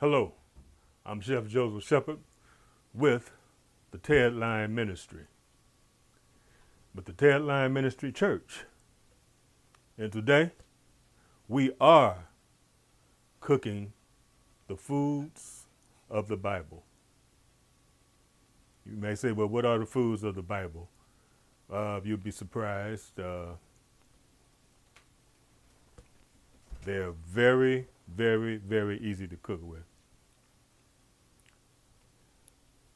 Hello, I'm Chef Joseph Shepard with the Ted Line Ministry, with the Ted Line Ministry Church. And today we are cooking the foods of the Bible. You may say, well, what are the foods of the Bible? You'd be surprised. They're very, very, very easy to cook with.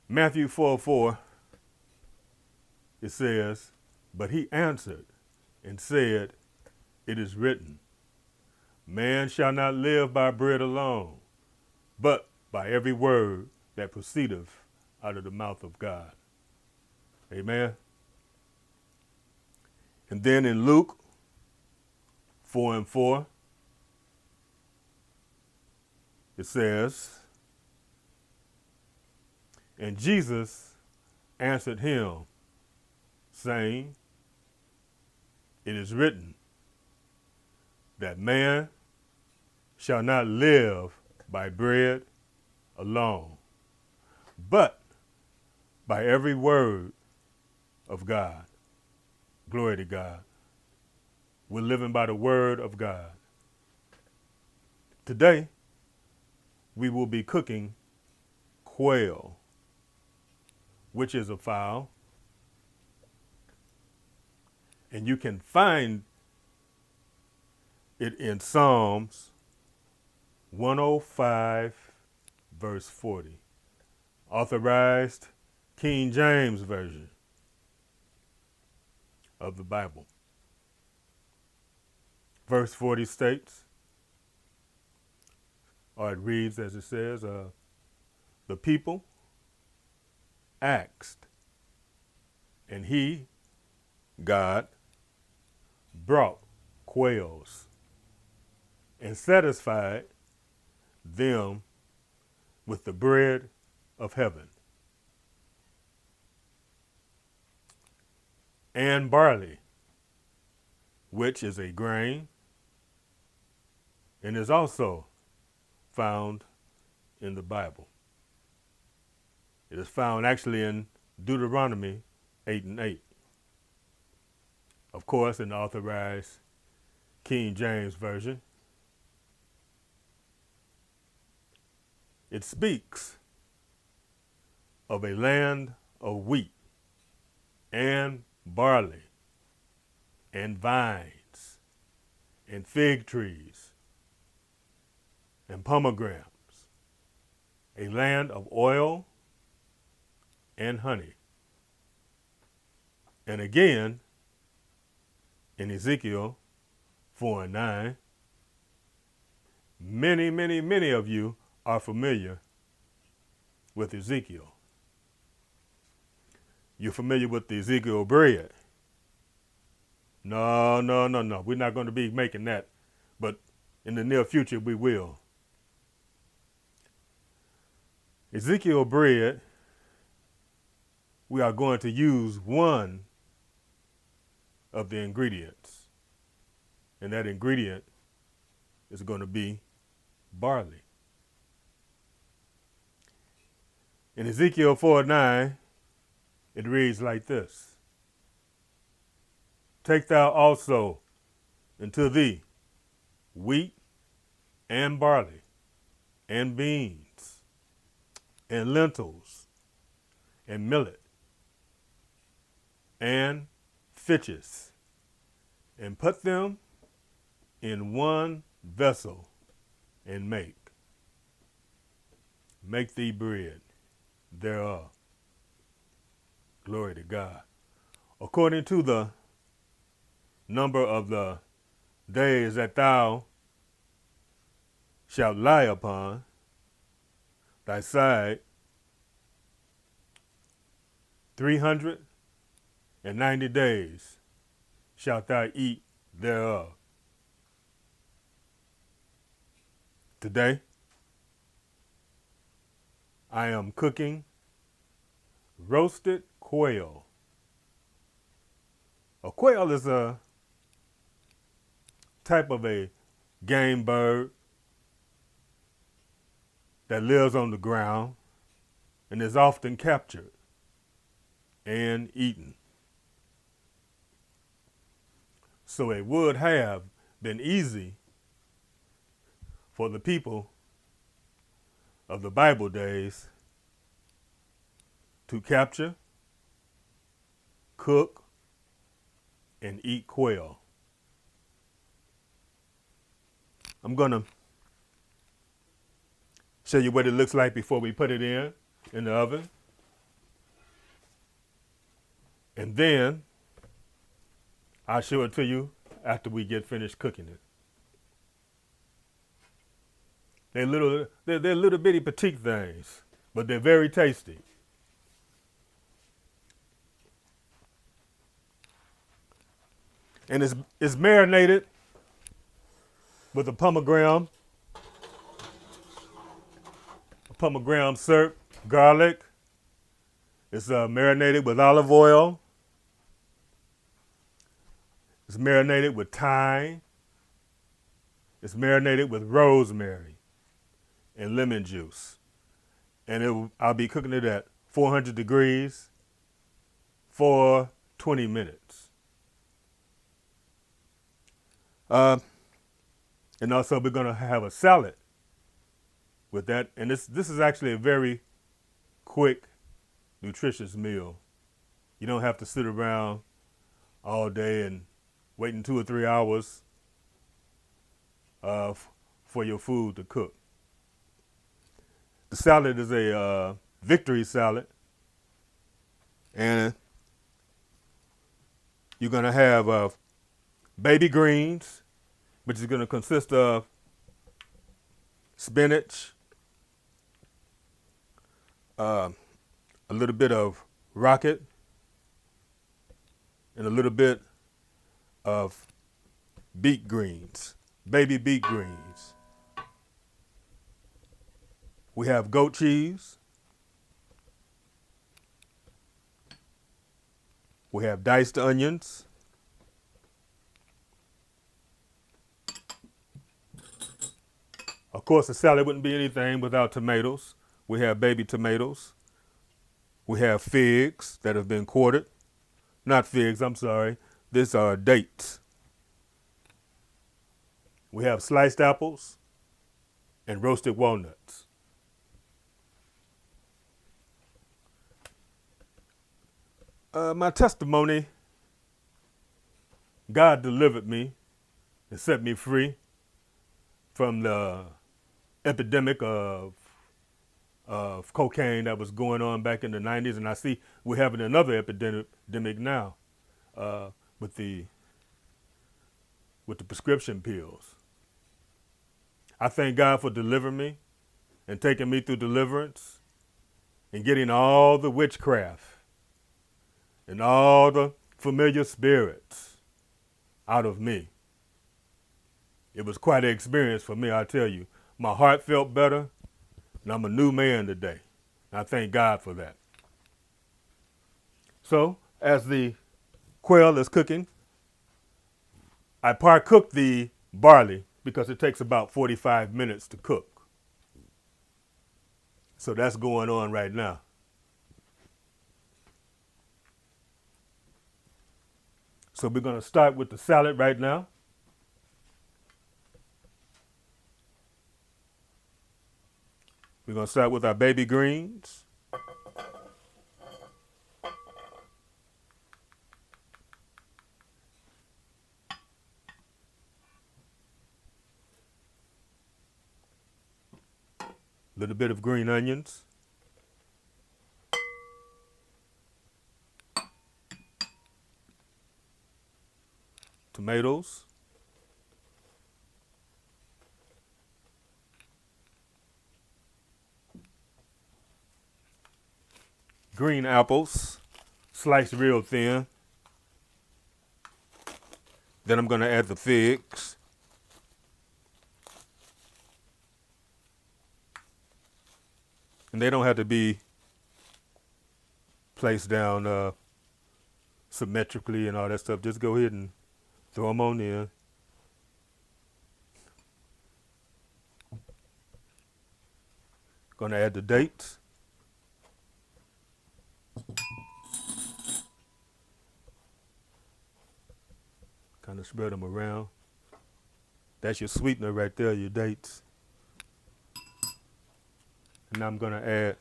Matthew 4:4, it says, but he answered and said, it is written, man shall not live by bread alone, but by every word that proceedeth out of the mouth of God. Amen. And then in Luke 4:4, it says, and Jesus answered him, saying, it is written that man shall not live by bread alone, but by every word of God. Glory to God. We're living by the word of God. Today, we will be cooking quail, which is a fowl. And you can find it in Psalms 105, verse 40, authorized King James Version of the Bible. Verse 40 states, or it reads as it says, the people asked, and he, God, brought quails and satisfied them with the bread of heaven and barley, which is a grain and is also found in the Bible. It is found actually in Deuteronomy 8:8. Of course, in the authorized King James Version, it speaks of a land of wheat and barley and vines and fig trees and pomegranates, a land of oil and honey. And again, in Ezekiel 4:9, many, many, many of you are familiar with Ezekiel. You're familiar with the Ezekiel bread. No. We're not going to be making that, but in the near future we will. Ezekiel bread, we are going to use one of the ingredients, and that ingredient is going to be barley. In Ezekiel 4:9, it reads like this, take thou also unto thee wheat and barley and beans and lentils and millet and fitches, and put them in one vessel and make thee bread thereof. Glory to God. According to the number of the days that thou shalt lie upon thy side, 390 days shalt thou eat thereof. Today, I am cooking roasted quail. A quail is a type of a game bird that lives on the ground and is often captured and eaten. So it would have been easy for the people of the Bible days to capture, cook, and eat quail. I'm going to show you what it looks like before we put it in the oven. And then I'll show it to you after we get finished cooking it. They're little bitty petite things, but they're very tasty. And it's marinated with a pomegranate syrup, garlic. It's marinated with olive oil. It's marinated with thyme. It's marinated with rosemary and lemon juice. And I'll be cooking it at 400 degrees for 20 minutes. And also we're going to have a salad with that. And this is actually a very quick, nutritious meal. You don't have to sit around all day and waiting 2 or 3 hours for your food to cook. The salad is a victory salad. And you're going to have baby greens, which is going to consist of spinach, a little bit of rocket, and a little bit of beet greens, baby beet greens. We have goat cheese. We have diced onions. Of course, the salad wouldn't be anything without tomatoes. We have baby tomatoes. We have figs that have been quartered. Not figs, I'm sorry. These are dates. We have sliced apples and roasted walnuts. My testimony, God delivered me and set me free from the epidemic of cocaine that was going on back in the 90s. And I see we're having another epidemic now with the prescription pills. I thank God for delivering me and taking me through deliverance and getting all the witchcraft and all the familiar spirits out of me. It was quite an experience for me, I tell you. My heart felt better, and I'm a new man today. And I thank God for that. So, as the quail is cooking, I part-cooked the barley because it takes about 45 minutes to cook. So that's going on right now. So we're going to start with the salad right now. We're going to start with our baby greens. A little bit of green onions. Tomatoes. Green apples, sliced real thin. Then I'm going to add the figs. And they don't have to be placed down symmetrically and all that stuff. Just go ahead and throw them on in. Going to add the dates. Kind of spread them around. That's your sweetener right there, your dates. And now I'm going to add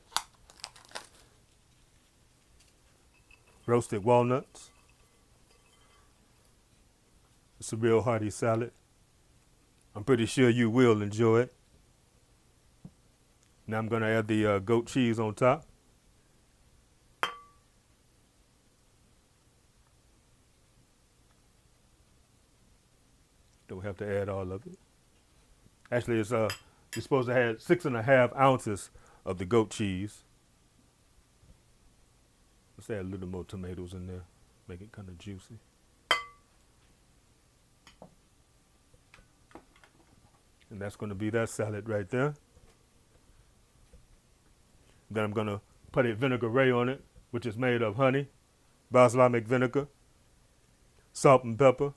roasted walnuts. It's a real hearty salad. I'm pretty sure you will enjoy it. Now I'm going to add the goat cheese on top. Don't have to add all of it. Actually, it's you're supposed to have 6.5 ounces of the goat cheese. Let's add a little more tomatoes in there, make it kind of juicy. And that's going to be that salad right there. Then I'm going to put a vinaigrette on it, which is made of honey, balsamic vinegar, salt and pepper,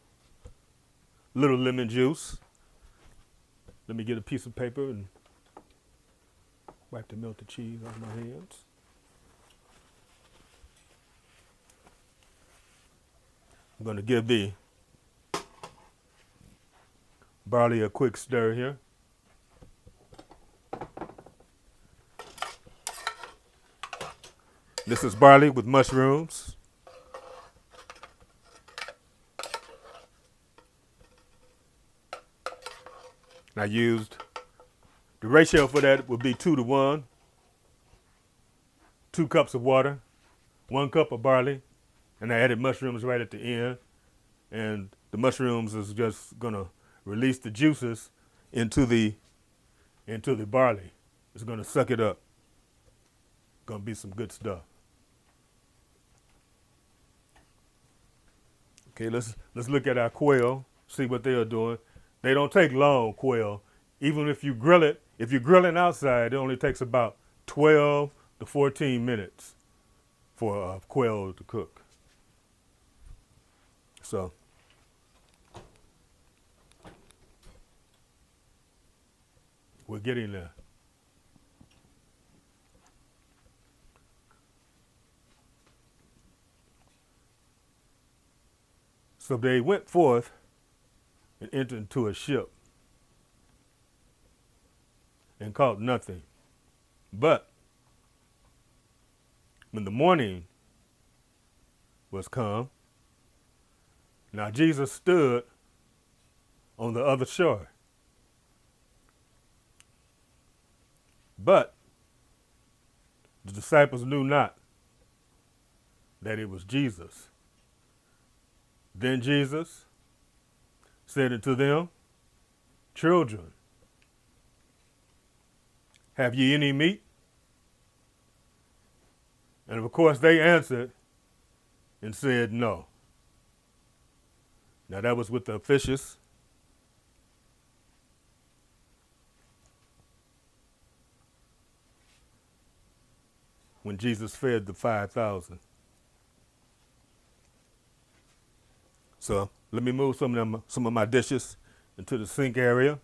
little lemon juice. Let me get a piece of paper and wipe the melted cheese off my hands. I'm going to give the barley a quick stir here. This is barley with mushrooms. I used, the ratio for that would be 2 to 1. 2 cups of water, 1 cup of barley, and I added mushrooms right at the end. And the mushrooms is just gonna release the juices into the barley. It's gonna suck it up. Gonna be some good stuff. Okay, let's look at our quail, see what they are doing. They don't take long, quail. Even if you grill it, if you're grilling outside, it only takes about 12 to 14 minutes for quail to cook. So, we're getting there. So they went forth and entered into a ship and caught nothing. But when the morning was come, now Jesus stood on the other shore. But the disciples knew not that it was Jesus. Then Jesus said unto them, Children, have ye any meat? And of course they answered and said no. Now that was with the fishes. When Jesus fed the 5,000. So let me move some of my dishes into the sink area,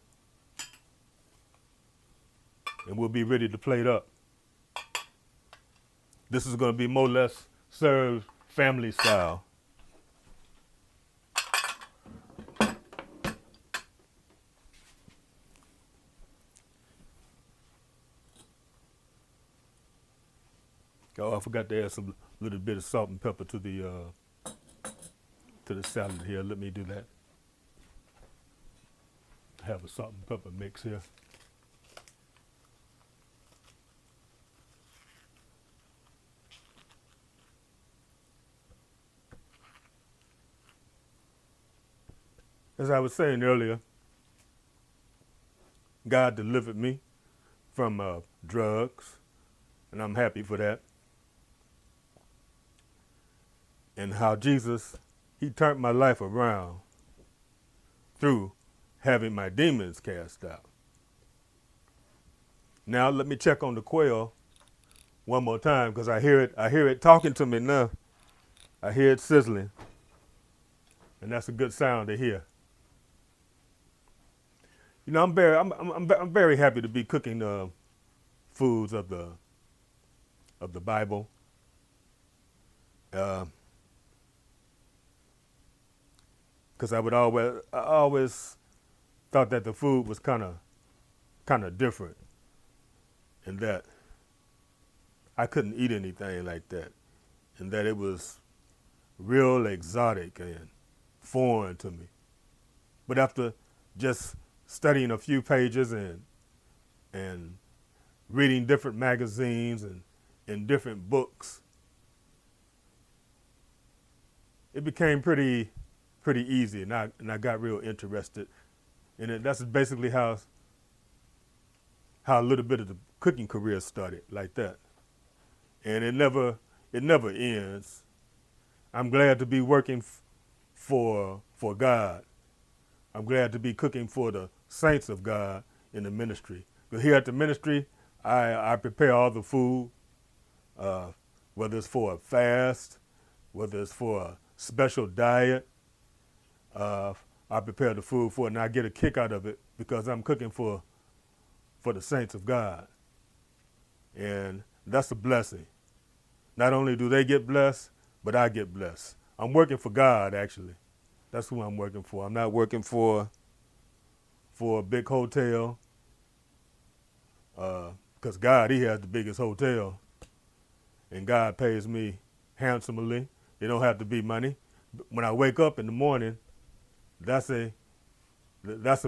and we'll be ready to plate up. This is going to be more or less served family style. Oh, I forgot to add some little bit of salt and pepper to the salad here. Let me do that. I have a salt and pepper mix here. As I was saying earlier, God delivered me from drugs, and I'm happy for that. And how Jesus, he turned my life around through having my demons cast out. Now let me check on the quail one more time, because I hear it talking to me now. I hear it sizzling, and that's a good sound to hear. You know, I'm very happy to be cooking foods of the Bible. Because I always thought that the food was kind of different, in that I couldn't eat anything like that, and that it was real exotic and foreign to me. But after just studying a few pages and reading different magazines and different books, it became pretty easy, and I got real interested in it. That's basically how a little bit of the cooking career started, like that. And it never ends. I'm glad to be working for God. I'm glad to be cooking for the saints of God in the ministry. But here at the ministry, I prepare all the food, whether it's for a fast, whether it's for a special diet. I prepare the food for it, and I get a kick out of it because I'm cooking for the saints of God. And that's a blessing. Not only do they get blessed, but I get blessed. I'm working for God, actually. That's who I'm working for. I'm not working for a big hotel, because God, he has the biggest hotel, and God pays me handsomely. It don't have to be money. When I wake up in the morning, that's a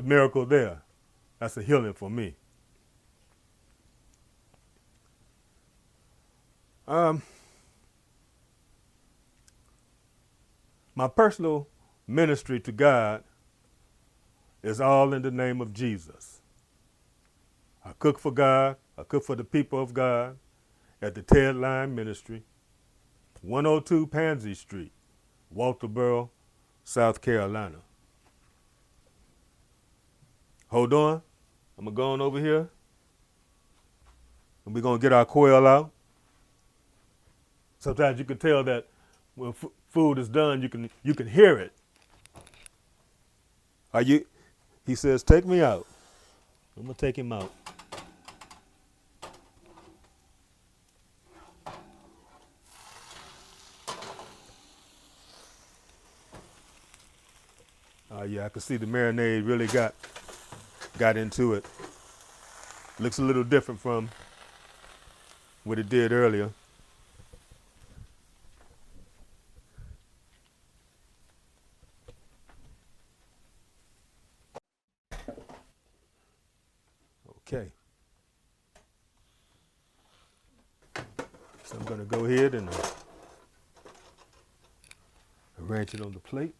miracle there. That's a healing for me. My personal ministry to God is all in the name of Jesus. I cook for God. I cook for the people of God at the Ted Line Ministry, 102 Pansy Street, Walterboro, South Carolina. Hold on. I'm going to go on over here, and we're going to get our quail out. Sometimes you can tell that when food is done, you can hear it. He says, take me out. I'm going to take him out. Yeah, I can see the marinade really got into it. Looks a little different from what it did earlier. Okay. So I'm going to go ahead and arrange it on the plate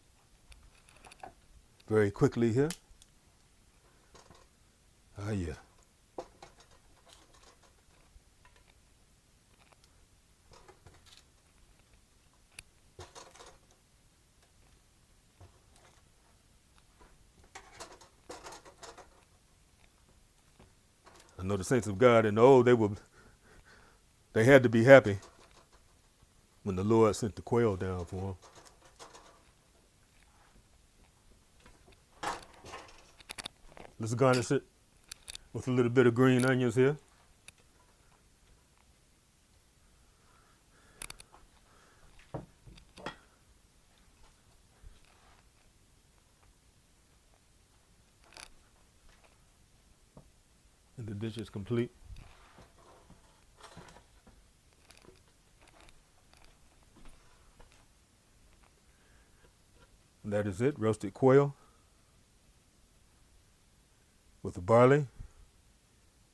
very quickly here. Yeah. I know the saints of God in the old, they had to be happy when the Lord sent the quail down for them. Let's garnish it with a little bit of green onions here. And the dish is complete. And that is it, roasted quail with the barley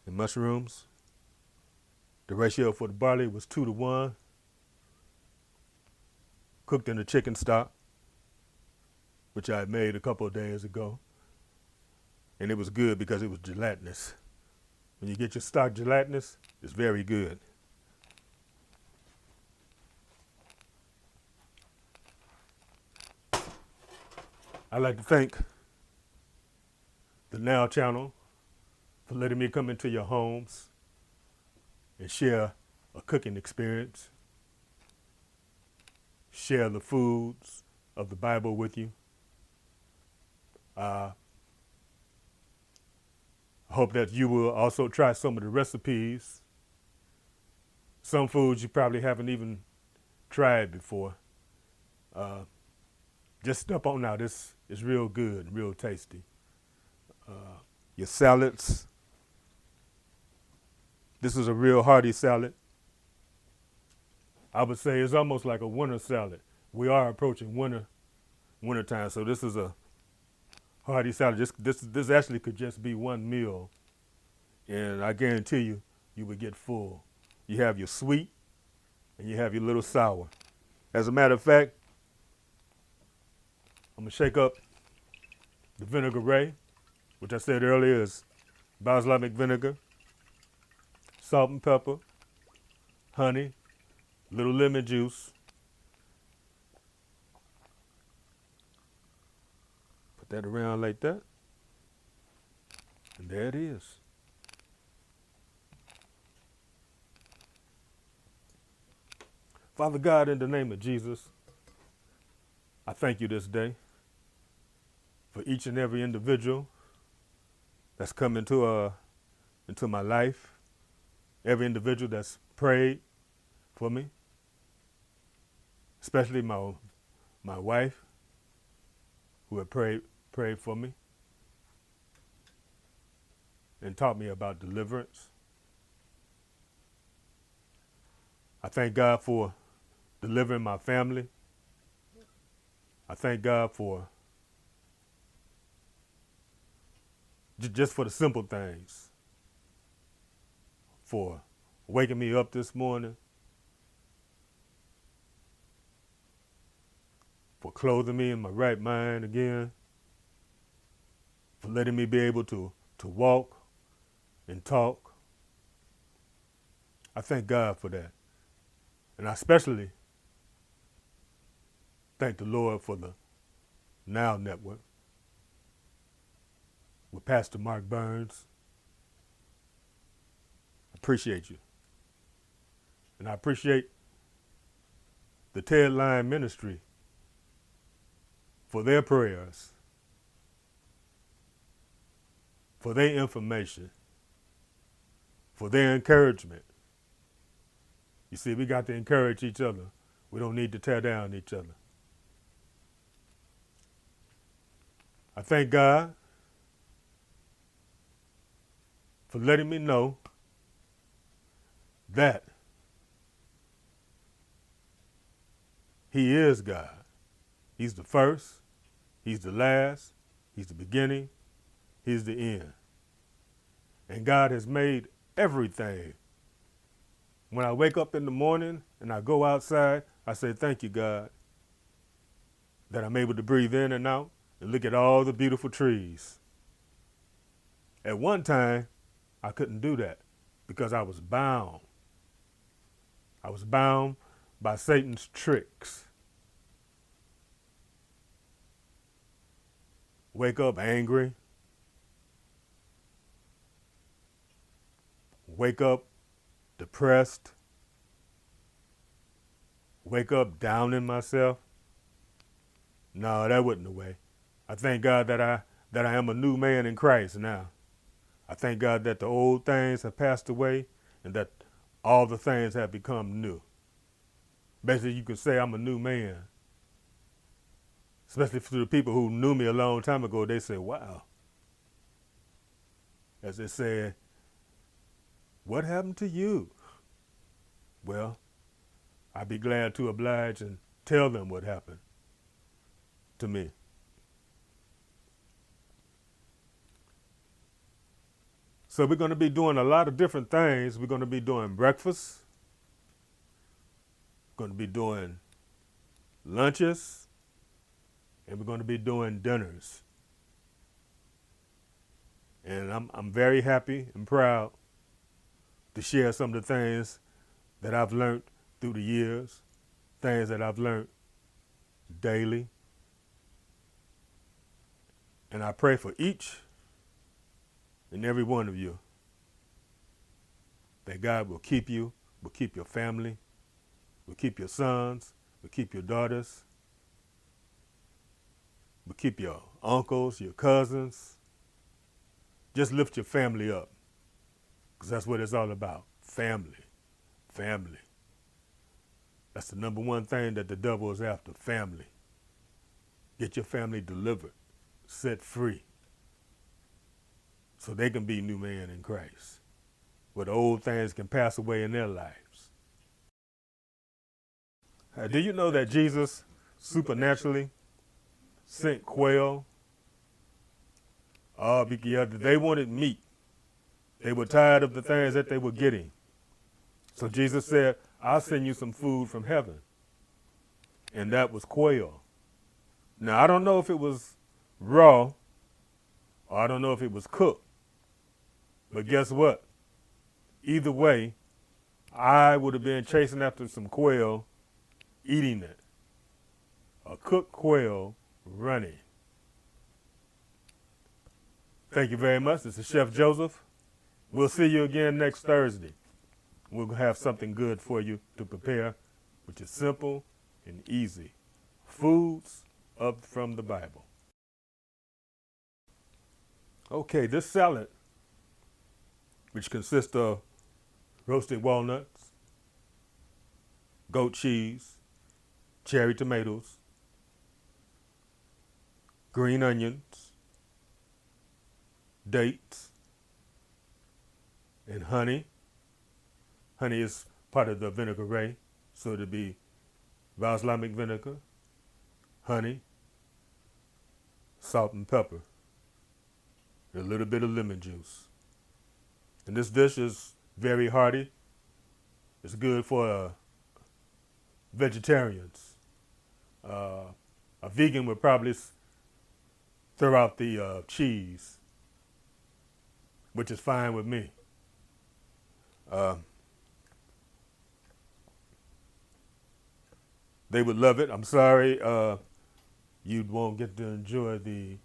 and mushrooms. The ratio for the barley was 2-to-1. Cooked in the chicken stock, which I made a couple of days ago. And it was good because it was gelatinous. When you get your stock gelatinous, it's very good. I'd like to thank the Now Channel for letting me come into your homes and share a cooking experience, share the foods of the Bible with you. I hope that you will also try some of the recipes Some foods you probably haven't even tried before. Uh, just step on out. It's real good, real tasty. Your salads. This is a real hearty salad. I would say it's almost like a winter salad. We are approaching winter time, so this is a hearty salad. This actually could just be one meal, and I guarantee you, you would get full. You have your sweet, and you have your little sour. As a matter of fact, I'm gonna shake up the vinaigrette, which I said earlier is balsamic vinegar, salt and pepper, honey, little lemon juice. Put that around like that. And there it is. Father God, in the name of Jesus, I thank you this day for each and every individual that's come into my life, every individual that's prayed for me, especially my wife who had prayed for me and taught me about deliverance. I thank God for delivering my family. I thank God for just for the simple things, for waking me up this morning, for clothing me in my right mind again, for letting me be able to walk and talk. I thank God for that. And I especially thank the Lord for the Now Network with Pastor Mark Burns. I appreciate you. And I appreciate the Ted Line Ministry for their prayers, for their information, for their encouragement. You see, we got to encourage each other. We don't need to tear down each other. I thank God for letting me know that He is God. He's the first, He's the last, He's the beginning, He's the end. And God has made everything. When I wake up in the morning and I go outside, I say, thank you, God, that I'm able to breathe in and out and look at all the beautiful trees. At one time, I couldn't do that because I was bound. I was bound by Satan's tricks. Wake up angry. Wake up depressed. Wake up down in myself. No, that wasn't the way. I thank God that I am a new man in Christ now. I thank God that the old things have passed away and that all the things have become new. Basically, you could say I'm a new man. Especially for the people who knew me a long time ago, they say, wow. As they said, what happened to you? Well, I'd be glad to oblige and tell them what happened to me. So we're going to be doing a lot of different things. We're going to be doing breakfast. We're going to be doing lunches. And we're going to be doing dinners. And I'm very happy and proud to share some of the things that I've learned through the years, things that I've learned daily. And I pray for each and every one of you that God will keep you, will keep your family, will keep your sons, will keep your daughters, will keep your uncles, your cousins. Just lift your family up, because that's what it's all about, family. Family. That's the number one thing that the devil is after, family. Get your family delivered, set free, so they can be new man in Christ, where the old things can pass away in their lives. Do you know that Jesus supernaturally sent quail? Because they wanted meat. They were tired of the things that they were getting. So Jesus said, I'll send you some food from heaven. And that was quail. Now, I don't know if it was raw, or I don't know if it was cooked. But guess what? Either way, I would have been chasing after some quail, eating it. A cooked quail running. Thank you very much. This is Chef Joseph. We'll see you again next Thursday. We'll have something good for you to prepare, which is simple and easy. Foods up from the Bible. Okay, this salad, which consists of roasted walnuts, goat cheese, cherry tomatoes, green onions, dates, and honey. Honey is part of the vinaigrette, so it'll be balsamic vinegar, honey, salt and pepper, and a little bit of lemon juice. And this dish is very hearty. It's good for vegetarians. A vegan would probably throw out the cheese, which is fine with me. They would love it. I'm sorry you won't get to enjoy the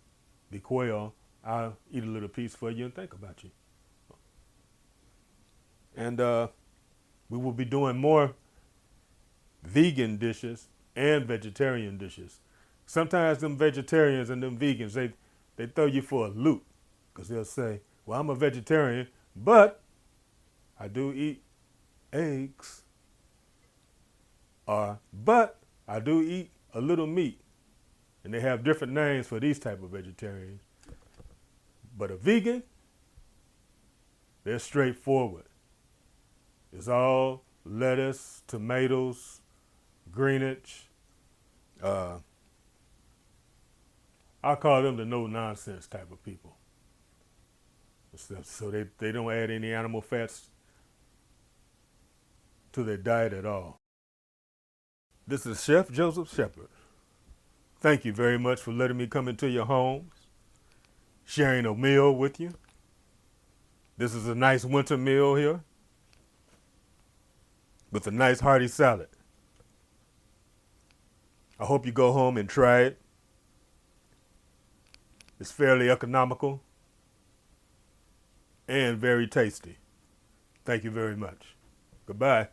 quail. I'll eat a little piece for you and think about you. And we will be doing more vegan dishes and vegetarian dishes. Sometimes them vegetarians and them vegans, they throw you for a loop, because they'll say, well, I'm a vegetarian, but I do eat eggs. But I do eat a little meat. And they have different names for these type of vegetarians. But a vegan, they're straightforward. It's all lettuce, tomatoes, greenage. I call them the no-nonsense type of people. So they don't add any animal fats to their diet at all. This is Chef Joseph Shepherd. Thank you very much for letting me come into your homes, sharing a meal with you. This is a nice winter meal here with a nice hearty salad. I hope you go home and try it. It's fairly economical and very tasty. Thank you very much. Goodbye.